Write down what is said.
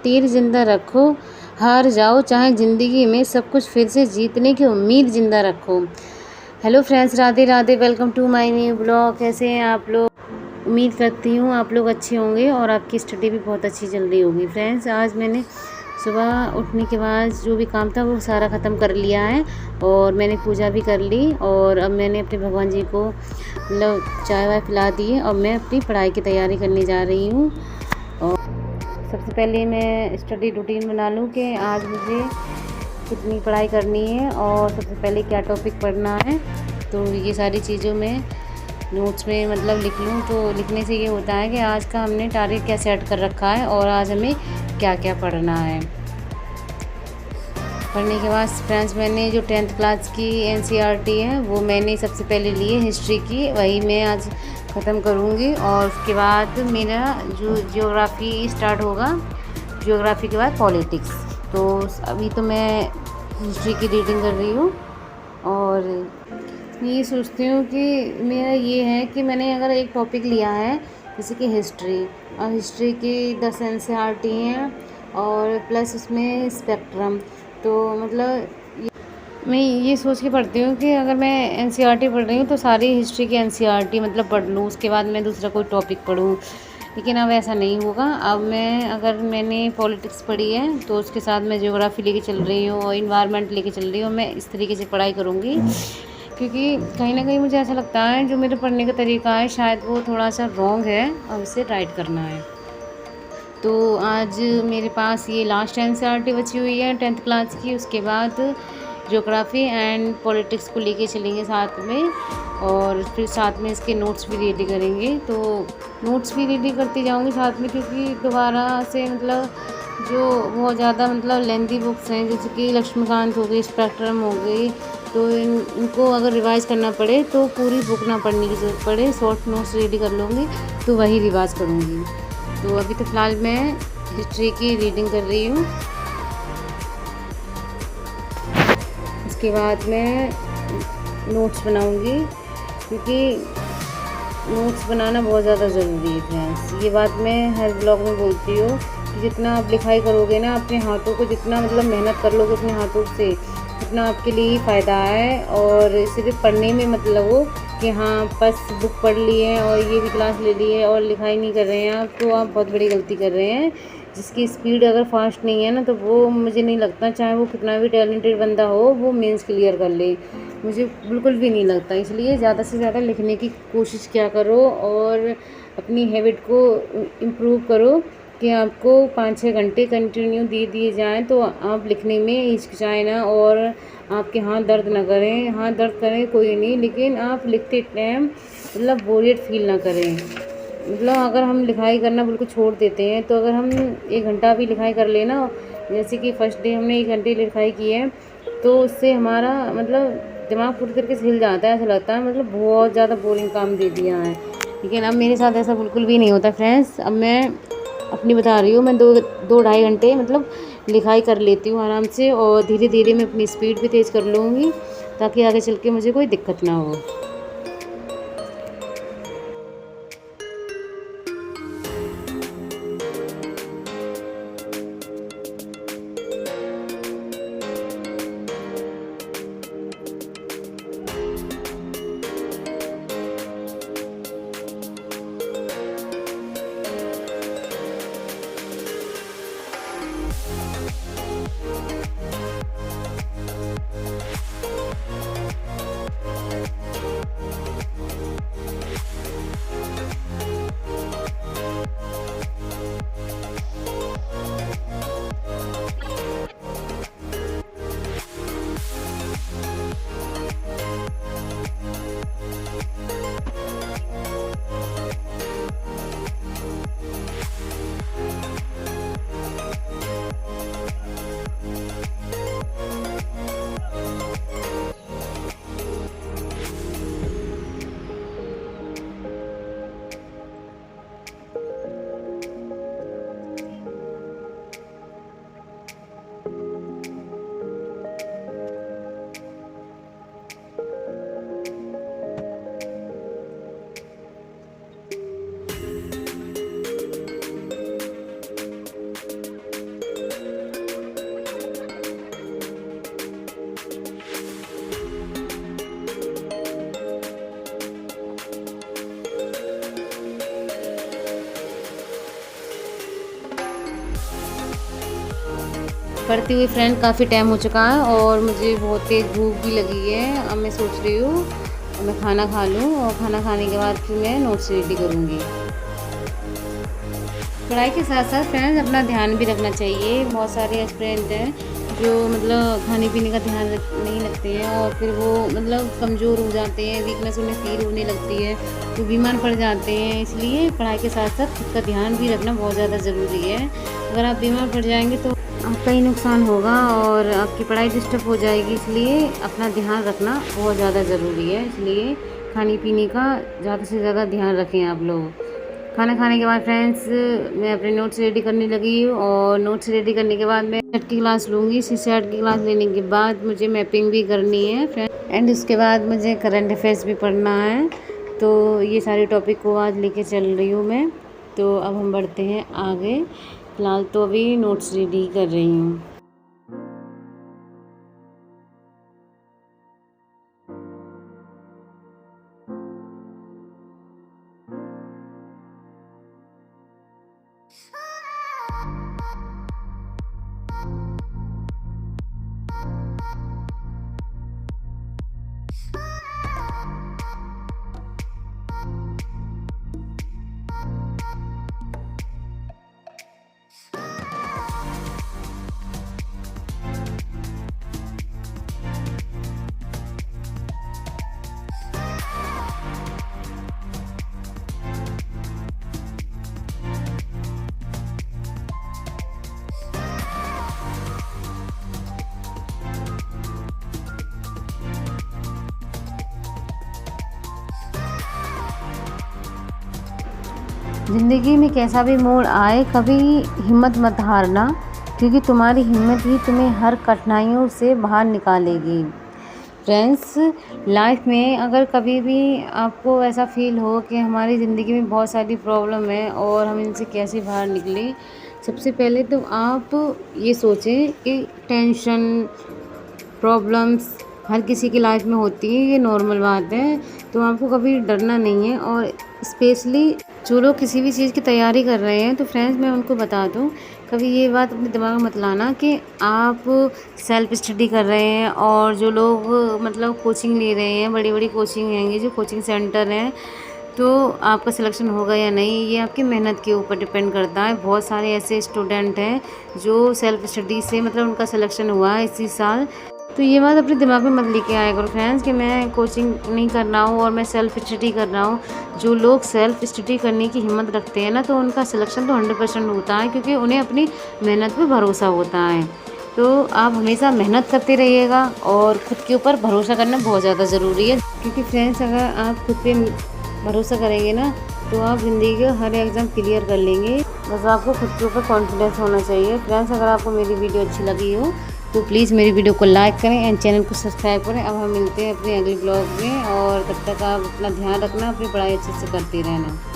तीर जिंदा रखो, हार जाओ चाहे ज़िंदगी में, सब कुछ फिर से जीतने की उम्मीद जिंदा रखो। Hello friends, Radhe Radhe, welcome to my new blog. कैसे हैं आप लोग? उम्मीद करती हूँ आप लोग अच्छे होंगे और आपकी स्टडी भी बहुत अच्छी चल रही होगी। फ्रेंड्स, आज मैंने सुबह उठने के बाद जो भी काम था वो सारा ख़त्म कर लिया है और मैंने पूजा भी कर ली और अब मैंने अपने भगवान जी को मतलब चाय वाय पिला दी है और मैं अपनी पढ़ाई की तैयारी करने जा रही हूँ। और सबसे पहले मैं स्टडी रूटीन बना लूँ कि आज मुझे कितनी पढ़ाई करनी है और सबसे पहले क्या टॉपिक पढ़ना है। तो ये सारी चीज़ों में नोट्स में मतलब लिख लूँ। तो लिखने से ये होता है कि आज का हमने टारगेट क्या सेट कर रखा है और आज हमें क्या क्या पढ़ना है। पढ़ने के बाद फ्रेंड्स, मैंने जो 10th क्लास की NCERT है वो मैंने सबसे पहले ली है हिस्ट्री की, वही मैं आज ख़त्म करूँगी। और उसके बाद मेरा जो ज्योग्राफी स्टार्ट होगा, ज्योग्राफी के बाद पॉलिटिक्स। तो अभी तो मैं हिस्ट्री की रीडिंग कर रही हूँ और ये सोचती हूँ कि मेरा ये है कि मैंने अगर एक टॉपिक लिया है जैसे कि हिस्ट्री, और हिस्ट्री की 10 NCERT हैं और प्लस उसमें स्पेक्ट्रम, तो मतलब मैं ये सोच के पढ़ती हूँ कि अगर मैं NCERT पढ़ रही हूँ तो सारी हिस्ट्री की NCERT मतलब पढ़ लूँ, उसके बाद मैं दूसरा कोई टॉपिक पढ़ूँ। लेकिन अब ऐसा नहीं होगा। अब मैं अगर मैंने पॉलिटिक्स पढ़ी है तो उसके साथ मैं ज्योग्राफी लेके चल रही हूँ और इन्वायरमेंट लेके चल रही हूँ। मैं इस तरीके से पढ़ाई करूँगी क्योंकि कहीं ना कहीं मुझे ऐसा लगता है जो मेरे पढ़ने का तरीका है शायद वो थोड़ा सा रॉन्ग है और उसे राइट करना है। तो आज मेरे पास ये लास्ट NCERT बची हुई है 10th क्लास की। उसके बाद ज्योग्राफी एंड पॉलिटिक्स को लेके चलेंगे साथ में और फिर साथ में इसके नोट्स भी रेडी करेंगे। तो नोट्स भी रेडी करती जाऊंगी साथ में, क्योंकि दोबारा से मतलब जो बहुत ज़्यादा मतलब लेंथी बुक्स हैं जैसे कि लक्ष्मीकांत हो गई, स्पेक्ट्रम हो गई, तो इनको अगर रिवाइज़ करना पड़े तो पूरी बुक ना पढ़ने की ज़रूरत पड़े, शॉर्ट नोट्स रेडी कर लूँगी तो वही रिवाइज़ करूँगी। तो अभी तो फ़िलहाल मैं हिस्ट्री की रीडिंग कर रही हूँ। उसके बाद मैं नोट्स बनाऊँगी क्योंकि नोट्स बनाना बहुत ज़्यादा ज़रूरी है फ्रेंड्स। ये बात मैं हर ब्लॉग में बोलती हूँ कि जितना आप लिखाई करोगे ना अपने हाथों को, जितना मतलब मेहनत कर लोगे अपने हाथों से, उतना आपके लिए ही फ़ायदा है। और सिर्फ पढ़ने में मत लगो कि हाँ बस बुक पढ़ ली है और ये भी क्लास ले ली है और लिखाई नहीं कर रहे हैं आप, तो आप बहुत बड़ी गलती कर रहे हैं। जिसकी स्पीड अगर फास्ट नहीं है ना तो वो मुझे नहीं लगता, चाहे वो कितना भी टैलेंटेड बंदा हो, वो मेंस क्लियर कर ले, मुझे बिल्कुल भी नहीं लगता। इसलिए ज़्यादा से ज़्यादा लिखने की कोशिश क्या करो और अपनी हैबिट को इम्प्रूव करो कि आपको 5-6 घंटे कंटिन्यू दे दिए जाएँ तो आप लिखने में हिचकिचाएँ ना और आपके हाथ दर्द ना करें। हाथ दर्द करें कोई नहीं, लेकिन आप लिखते टाइम मतलब बोरियत फील ना करें। मतलब अगर हम लिखाई करना बिल्कुल छोड़ देते हैं तो अगर हम 1 घंटा भी लिखाई कर लेना, जैसे कि फर्स्ट डे हमने 1 घंटे लिखाई की है, तो उससे हमारा मतलब दिमाग पूरी तरीके से हिल जाता है, ऐसा लगता है मतलब बहुत ज़्यादा बोरिंग काम दे दिया है। लेकिन अब मेरे साथ ऐसा बिल्कुल भी नहीं होता फ्रेंड्स। अब मैं अपनी बता रही हूँ, मैं 2-2.5 घंटे मतलब लिखाई कर लेती हूँ आराम से और धीरे धीरे मैं अपनी स्पीड भी तेज़ कर लूँगी ताकि आगे चल के मुझे कोई दिक्कत ना हो। पढ़ती हुई फ्रेंड काफ़ी टाइम हो चुका है और मुझे बहुत तेज़ भूख भी लगी है। अब मैं सोच रही हूँ मैं खाना खा लूँ और खाना खाने के बाद फिर मैं नोट्स रेडी करूँगी। पढ़ाई के साथ साथ फ्रेंड्स अपना ध्यान भी रखना चाहिए। बहुत सारे एस्पिरेंट हैं जो मतलब खाने पीने का ध्यान नहीं रखते हैं और फिर वो मतलब कमज़ोर हो जाते हैं, वीकनेस उन्हें फील होने लगती है, तो बीमार पड़ जाते हैं। इसलिए पढ़ाई के साथ साथ खुद का ध्यान भी रखना बहुत ज़्यादा ज़रूरी है। अगर आप बीमार पड़ जाएंगे तो आपका ही नुकसान होगा और आपकी पढ़ाई डिस्टर्ब हो जाएगी। इसलिए अपना ध्यान रखना बहुत ज़्यादा ज़रूरी है। इसलिए खाने पीने का ज़्यादा से ज़्यादा ध्यान रखें आप लोग। खाना खाने के बाद फ्रेंड्स मैं अपने नोट्स रेडी करने लगी हूँ और नोट्स रेडी करने के बाद मैं सेट की क्लास लूँगी। सेट की क्लास लेने के बाद मुझे मैपिंग भी करनी है फ्रेंड एंड उसके बाद मुझे करंट अफेयर्स भी पढ़ना है। तो ये सारे टॉपिक को आज लेके चल रही हूँ मैं। तो अब हम बढ़ते हैं आगे। फ़िलहाल तो अभी नोट्स रेडी कर रही हूँ। ज़िंदगी में कैसा भी मोड़ आए कभी हिम्मत मत हारना, क्योंकि तुम्हारी हिम्मत ही तुम्हें हर कठिनाइयों से बाहर निकालेगी। फ्रेंड्स, लाइफ में अगर कभी भी आपको ऐसा फील हो कि हमारी ज़िंदगी में बहुत सारी प्रॉब्लम है और हम इनसे कैसे बाहर निकलें, सबसे पहले तो आप ये सोचें कि टेंशन प्रॉब्लम्स हर किसी की लाइफ में होती है, ये नॉर्मल बात है। तो आपको कभी डरना नहीं है और स्पेशली जो लोग किसी भी चीज़ की तैयारी कर रहे हैं तो फ्रेंड्स मैं उनको बता दूं, कभी ये बात अपने दिमाग में मत लाना कि आप सेल्फ स्टडी कर रहे हैं और जो लोग मतलब कोचिंग ले रहे हैं, बड़ी बड़ी कोचिंग हैंगी, जो कोचिंग सेंटर हैं, तो आपका सिलेक्शन होगा या नहीं ये आपकी मेहनत के ऊपर डिपेंड करता है। बहुत सारे ऐसे स्टूडेंट हैं जो सेल्फ स्टडी से मतलब उनका सिलेक्शन हुआ है इसी साल। तो ये बात अपने दिमाग में मत लेके आया करो फ्रेंड्स कि मैं कोचिंग नहीं कर रहा हूँ और मैं सेल्फ स्टडी कर रहा हूँ। जो लोग सेल्फ स्टडी करने की हिम्मत रखते हैं ना, तो उनका सिलेक्शन तो 100% होता है, क्योंकि उन्हें अपनी मेहनत पे भरोसा होता है। तो आप हमेशा मेहनत करते रहिएगा और ख़ुद के ऊपर भरोसा करना बहुत ज़्यादा ज़रूरी है, क्योंकि फ्रेंड्स अगर आप खुद पे भरोसा करेंगे ना तो आप ज़िंदगी का हर एग्ज़ाम क्लियर कर लेंगे। बस आपको खुद के ऊपर कॉन्फिडेंस होना चाहिए। फ्रेंड्स, अगर आपको मेरी वीडियो अच्छी लगी हो तो प्लीज़ मेरी वीडियो को लाइक करें एंड चैनल को सब्सक्राइब करें। अब हम मिलते हैं अपने अगले ब्लॉग में और तब तक आप अपना ध्यान रखना, अपनी पढ़ाई अच्छे से करते रहना।